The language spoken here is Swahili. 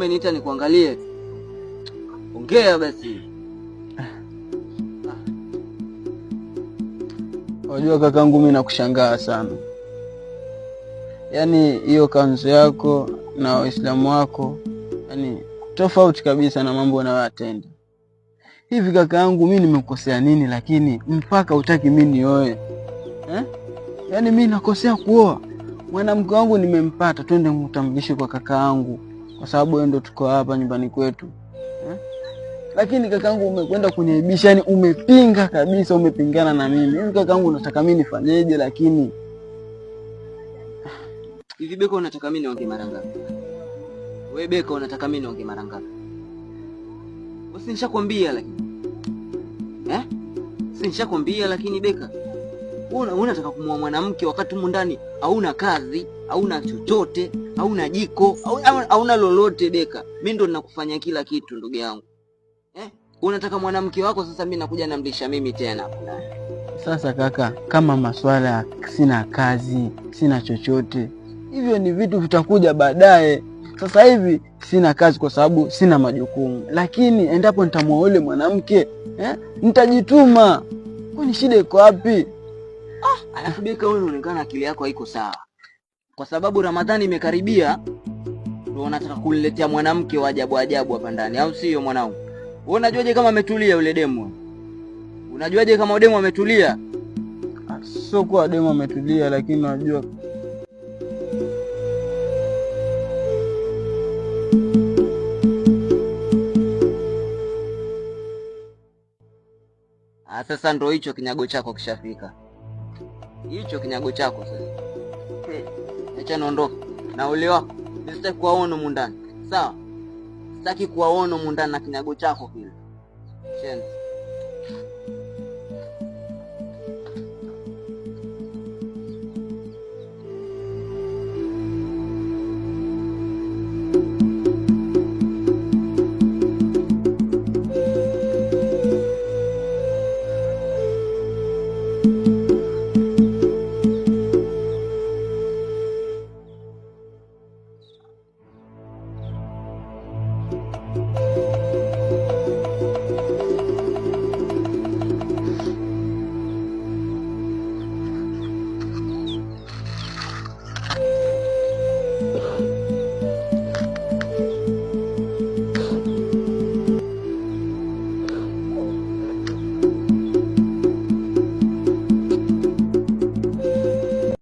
umeniita nikuangalie. Ongea basi. Unajua kakangu, mimi nakushangaa sana. Yaani hiyo kanzu yako na Uislamu wako, yaani tofauti kabisa na mambo unayoyatenda. Hivi kakaangu, mimi nimekosea nini lakini mpaka utaki mimi nioe? Yaani mimi nakosea kuoa? Mwanamke wangu nimempata, twende mtambulishe kwa kakaangu kwa sababu wewe ndo tuko hapa nyumbani kwetu. Lakini kakaangu umekwenda kuniaibisha, yani umepinga kabisa, umepingana na mimi. Hivi kakaangu unataka mimi nifanyeje lakini? Hivi Beka unataka mimi niongee mara ngapi? Wewe Beka unataka mimi niongee mara ngapi? Basi nishakwambia lakini. Si nishakwambia lakini Beka. Wewe unataka kumwoa mwanamke wakati humu ndani hauna kazi, hauna chochote, hauna jiko, hauna lolote Beka. Mimi ndo ninakufanya kila kitu ndugu yangu. Unataka mwanamke wako sasa mimi nakuja namlisha mimi tena. Sasa kaka, kama maswala ya sina kazi, sina chochote, hivyo ni vitu vitakuja baadaye. Sasa hivi sina kazi kwa sababu sina majukumu. Lakini endapo nitamwoa yule mwanamke, nitajituma. Kwani shida iko wapi? Alafu Beka, wewe unaonekana akili yako haiko sawa. Kwa sababu Ramadhani imekaribia, ndio unataka kuniletea mwanamke wa ajabu ajabu hapa ndani, au sio mwanangu? Wewe unajuaje kama ametulia yule demu? Unajuaje kama demu ametulia? Sio kwa demu ametulia, lakini unajua sasa ndio hicho kinyago chako kishafika. Hicho kinyago chako sasa. Acha naondoka. Na ule wako, sitaki kuwaona humu ndani. Sawa? Sitaki kuwaona humu ndani na kinyago chako kile. Cheni.